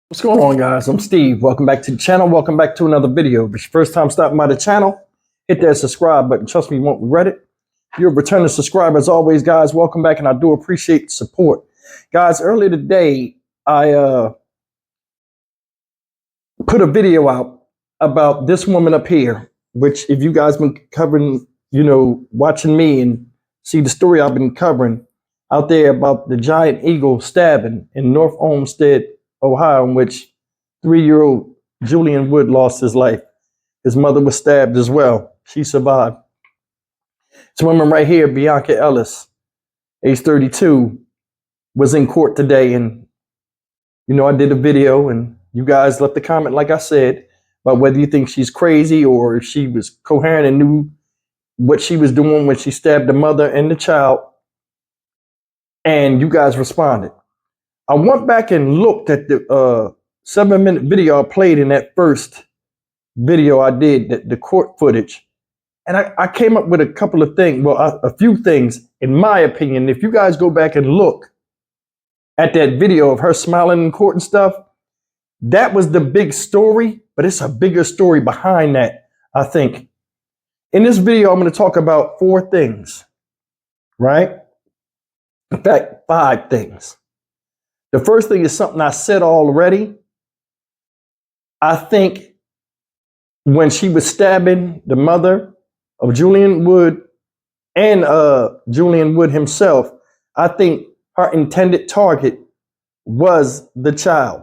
What's going on, guys? I'm Steve. Welcome back to the channel. Welcome back to another video. If it's your first time stopping by the channel, hit that subscribe button. Trust me, you won't regret it. If you're a returning subscriber, as always, guys, welcome back, and I do appreciate the support. Guys, earlier today, I put a video out about this woman up here, which if you guys been covering, watching me and see the story I've been covering out there about the giant eagle stabbing in North Olmstead, Ohio, in which 3-year-old Julian Wood lost his life. His mother was stabbed as well. She survived. This woman right here, Bionca Ellis, age 32, was in court today. And, I did a video and you guys left a comment, like I said, about whether you think she's crazy or if she was coherent and knew what she was doing when she stabbed the mother and the child. And you guys responded. I went back and looked at the 7-minute video I played in that first video I did, the court footage. And I came up with a couple of things, a few things, in my opinion. If you guys go back and look at that video of her smiling in court and stuff, that was the big story, but it's a bigger story behind that, I think. In this video, I'm going to talk about 4 things, right? In fact, 5 things. The first thing is something I said already. I think when she was stabbing the mother of Julian Wood and Julian Wood himself, I think her intended target was the child.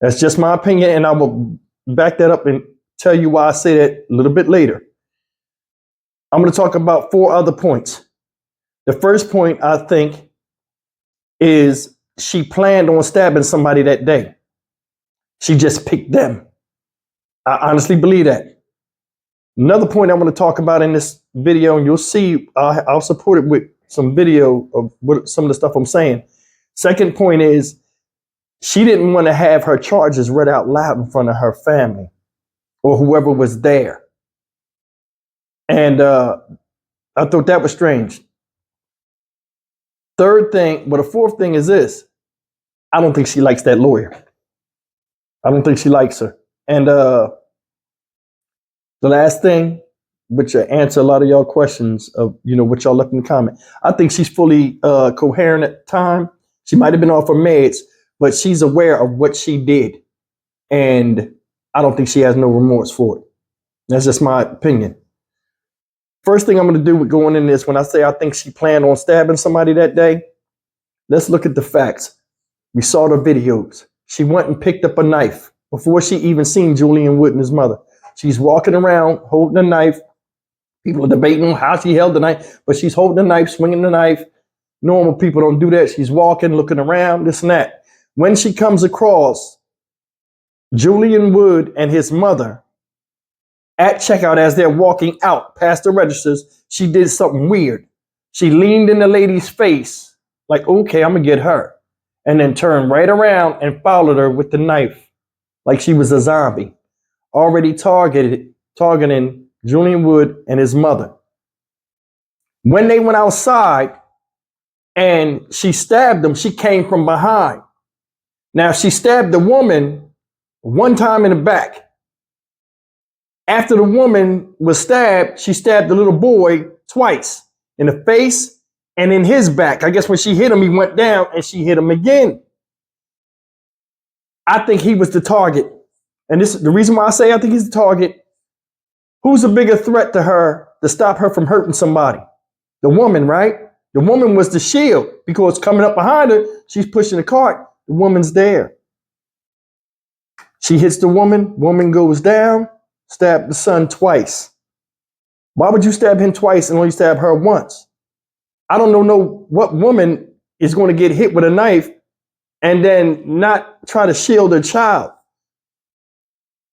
That's just my opinion, and I will back that up and tell you why I say that a little bit later. I'm going to talk about 4 other points. The first point, I think, is she planned on stabbing somebody that day. She just picked them. I honestly believe that. Another point I'm going to talk about in this video, and you'll see, I'll support it with some video of some of the stuff I'm saying. Second point is she didn't want to have her charges read out loud in front of her family or whoever was there. And I thought that was strange. Third thing, the fourth thing is this. I don't think she likes that lawyer. I don't think she likes her. And the last thing, which will answer a lot of y'all questions of, what y'all left in the comment. I think she's fully coherent at the time. She might have been off her meds, but she's aware of what she did. And I don't think she has no remorse for it. That's just my opinion. First thing I'm going to do with going in this, when I say I think she planned on stabbing somebody that day, let's look at the facts. We saw the videos. She went and picked up a knife before she even seen Julian Wood and his mother. She's walking around holding a knife. People are debating on how she held the knife, but she's holding the knife, swinging the knife. Normal people don't do that. She's walking, looking around, this and that. When she comes across Julian Wood and his mother at checkout as they're walking out past the registers, she did something weird. She leaned in the lady's face like, okay, I'm going to get her. And then turned right around and followed her with the knife like she was a zombie, already targeting Julian Wood and his mother. When they went outside and she stabbed them, she came from behind. Now, she stabbed the woman one time in the back. After the woman was stabbed, she stabbed the little boy twice in the face and in his back. I guess when she hit him, he went down and she hit him again. I think he was the target. And this is the reason why I say I think he's the target. Who's a bigger threat to her to stop her from hurting somebody? The woman, right? The woman was the shield because coming up behind her, she's pushing the cart. The woman's there. She hits the woman goes down, stabbed the son twice. Why would you stab him twice and only stab her once? I don't know what woman is going to get hit with a knife and then not try to shield her child.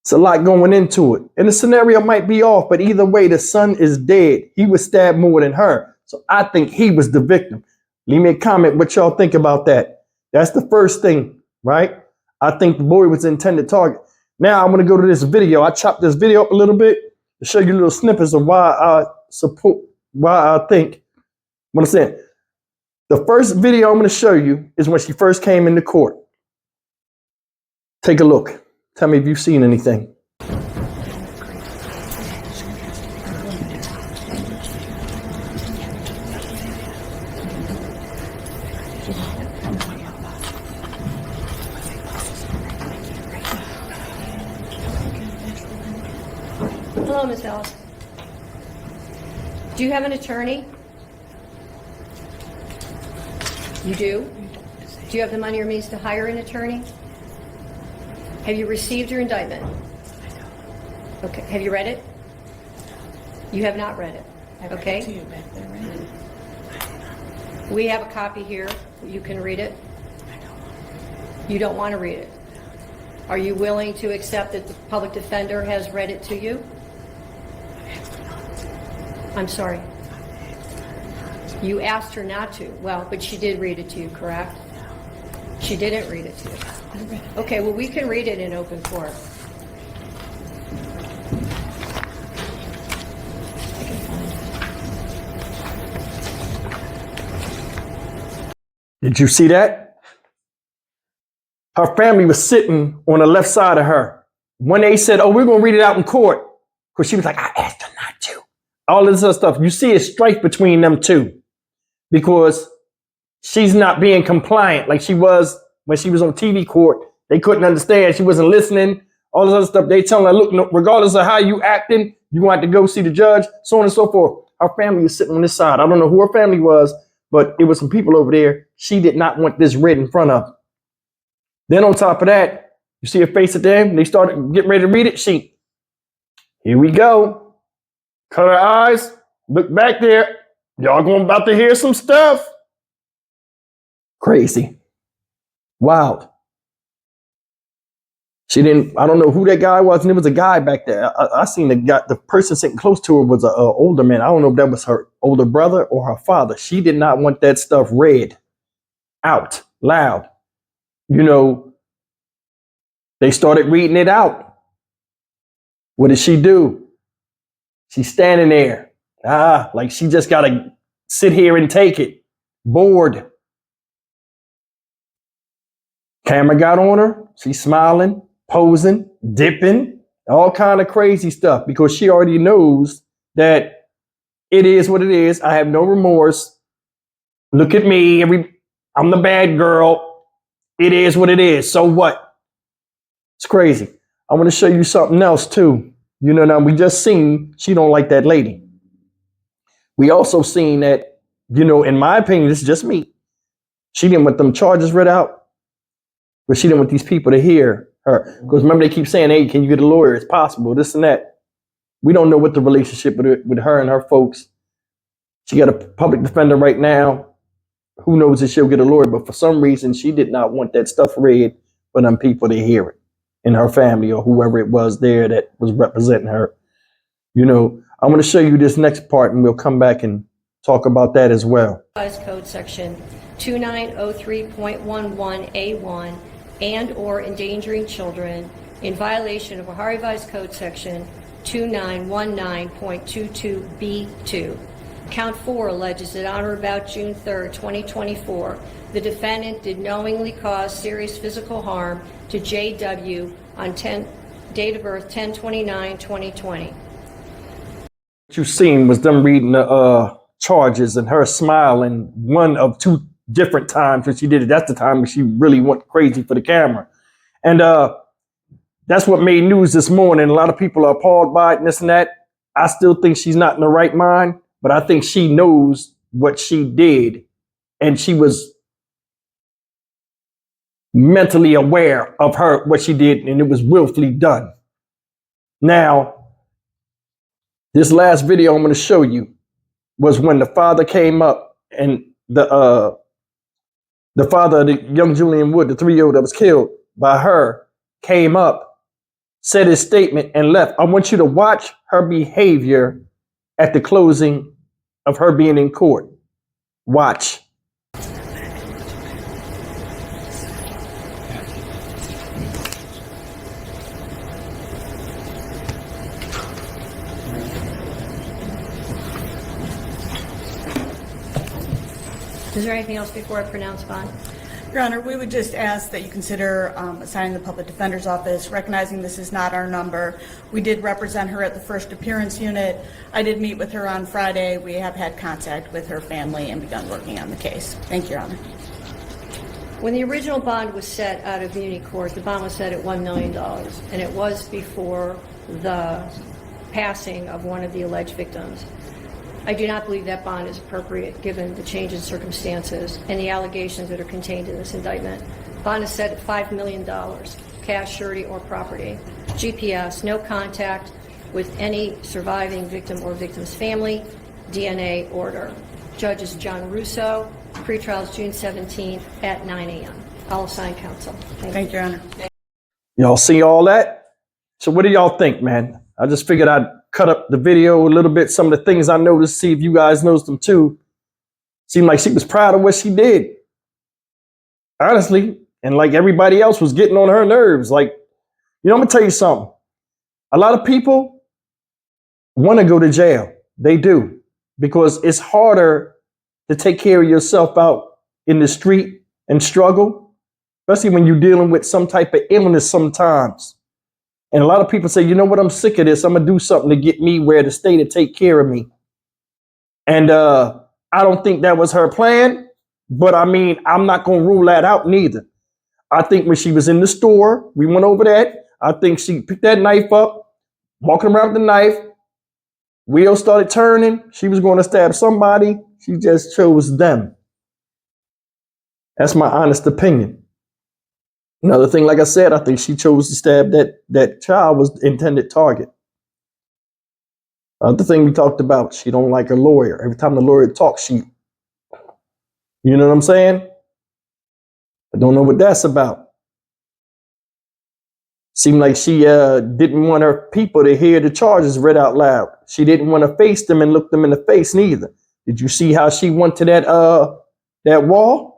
It's a lot going into it. And the scenario might be off, but either way, the son is dead. He was stabbed more than her. So I think he was the victim. Leave me a comment what y'all think about that. That's the first thing, right? I think the boy was the intended target. Now I'm going to go to this video. I chopped this video up a little bit to show you little snippets of why I think what I'm saying. The first video I'm going to show you is when she first came into court. Take a look. Tell me if you've seen anything. Hello, Ms. Ellis. Do you have an attorney? You do? Do you have the money or means to hire an attorney? Have you received your indictment? Okay. Have you read it? You have not read it. Okay. We have a copy here. You can read it. You don't want to read it. Are you willing to accept that the public defender has read it to you? I'm sorry. You asked her not to. Well, but she did read it to you, correct? She didn't read it to you. Okay, well, we can read it in open court. Did you see that? Her family was sitting on the left side of her. When they said, oh, we're going to read it out in court, because she was like, I asked her not to. All this other stuff. You see a strife between them two because she's not being compliant like she was when she was on TV court. They couldn't understand. She wasn't listening. All this other stuff. They telling her, look, no, regardless of how you acting, you want to go see the judge, so on and so forth. Her family was sitting on this side. I don't know who her family was, but it was some people over there. She did not want this read in front of her. Then on top of that, you see her face at them. They started getting ready to read it. Here we go. Cut her eyes. Look back there. Y'all going about to hear some stuff. Crazy. Wild. She didn't, I don't know who that guy was. And there was a guy back there. I seen the person sitting close to her was an older man. I don't know if that was her older brother or her father. She did not want that stuff read out loud. You know, they started reading it out. What did she do? She's standing there. Like she just got to sit here and take it. Bored. Camera got on her. She's smiling, posing, dipping, all kind of crazy stuff because she already knows that it is what it is. I have no remorse. Look at me. I'm the bad girl. It is what it is. So what? It's crazy. I want to show you something else too. You know, now we just seen she don't like that lady. We also seen that, you know, in my opinion, this is just me. She didn't want them charges read out, but she didn't want these people to hear her. Because remember, they keep saying, hey, can you get a lawyer? It's possible, this and that. We don't know what the relationship with her and her folks. She got a public defender right now. Who knows if she'll get a lawyer, but for some reason, she did not want that stuff read for them people to hear it. In her family or whoever it was there that was representing her. You know, I'm going to show you this next part and we'll come back and talk about that as well. Code section 2903.11A1 and or endangering children in violation of Ohio Revised Code section 2919.22B2. Count 4 alleges that on or about June 3rd, 2024, the defendant did knowingly cause serious physical harm to J.W. on date of birth 10/29/2020. What you seen was them reading the charges and her smiling one of two different times when she did it. That's the time when she really went crazy for the camera. And that's what made news this morning. A lot of people are appalled by it and this and that. I still think she's not in the right mind, but I think she knows what she did and she was mentally aware of what she did, and it was willfully done. Now, this last video I'm going to show you was when the father came up and the father of the young Julian Wood, the 3-year-old that was killed by her, came up, said his statement, and left. I want you to watch her behavior at the closing of her being in court. Watch. Is there anything else before I pronounce bond? Your Honor, we would just ask that you consider assigning the Public Defender's Office, recognizing this is not our number. We did represent her at the first appearance unit. I did meet with her on Friday. We have had contact with her family and begun working on the case. Thank you, Your Honor. When the original bond was set out of Muni Court, the bond was set at $1 million, and it was before the passing of one of the alleged victims. I do not believe that bond is appropriate given the change in circumstances and the allegations that are contained in this indictment. Bond is set at $5 million, cash, surety, or property. GPS, no contact with any surviving victim or victim's family, DNA order. Judge is John Russo, pretrial is June 17th at 9 a.m. I'll assign counsel. Thank you, Your Honor. Y'all see all that? So what do y'all think, man? I just figured I'd cut up the video a little bit, some of the things I noticed, see if you guys noticed them too. Seemed like she was proud of what she did. Honestly, and like everybody else was getting on her nerves. Like, you know, I'm gonna tell you something. A lot of people want to go to jail. They do. Because it's harder to take care of yourself out in the street and struggle, especially when you're dealing with some type of illness sometimes. And a lot of people say, you know what, I'm sick of this. I'm going to do something to get me where to stay to take care of me. And I don't think that was her plan. But I mean, I'm not going to rule that out neither. I think when she was in the store, we went over that. I think she picked that knife up, walking around with the knife. Wheels started turning. She was going to stab somebody. She just chose them. That's my honest opinion. Another thing, like I said, I think she chose to stab that child was the intended target. Other thing we talked about, she don't like her lawyer. Every time the lawyer talks, you know what I'm saying? I don't know what that's about. Seemed like she didn't want her people to hear the charges read out loud. She didn't want to face them and look them in the face neither. Did you see how she went to that wall?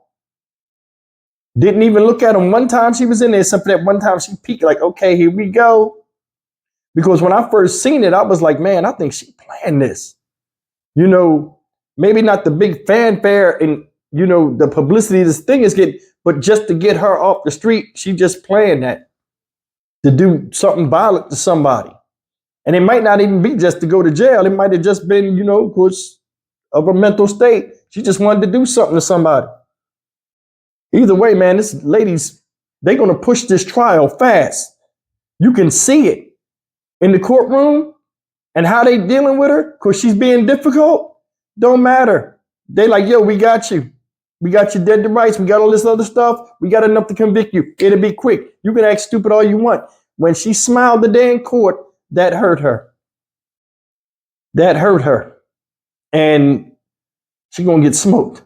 Didn't even look at him one time she was in there, except for that one time she peeked like, okay, here we go. Because when I first seen it, I was like, man, I think she planned this. You know, maybe not the big fanfare and, you know, the publicity this thing is getting, but just to get her off the street, she just planned that. To do something violent to somebody. And it might not even be just to go to jail. It might have just been, you know, because of her mental state. She just wanted to do something to somebody. Either way, man, this ladies, they're going to push this trial fast. You can see it in the courtroom and how they dealing with her because she's being difficult. Don't matter. They like, yo, we got you. We got you dead to rights. We got all this other stuff. We got enough to convict you. It'll be quick. You can act stupid all you want. When she smiled the day in court, that hurt her. That hurt her. And she's going to get smoked.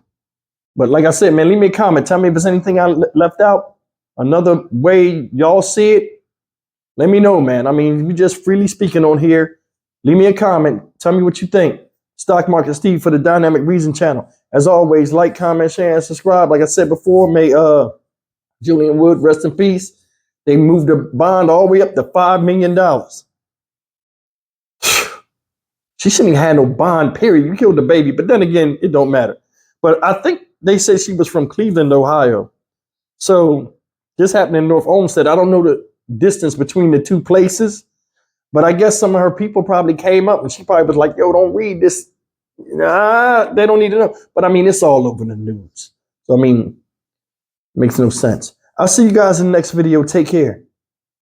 But like I said, man, leave me a comment. Tell me if there's anything I left out. Another way y'all see it. Let me know, man. I mean, we just freely speaking on here. Leave me a comment. Tell me what you think. Stock Market Steve for the Dynamic Reason channel. As always, like, comment, share, and subscribe. Like I said before, may Julian Wood rest in peace. They moved the bond all the way up to $5 million. She shouldn't have had no bond, period. You killed the baby. But then again, it don't matter. But I think they say she was from Cleveland, Ohio. So this happened in North Olmstead. I don't know the distance between the two places. But I guess some of her people probably came up and she probably was like, yo, don't read this. Nah, they don't need to know. But I mean, it's all over the news. So, I mean, makes no sense. I'll see you guys in the next video. Take care.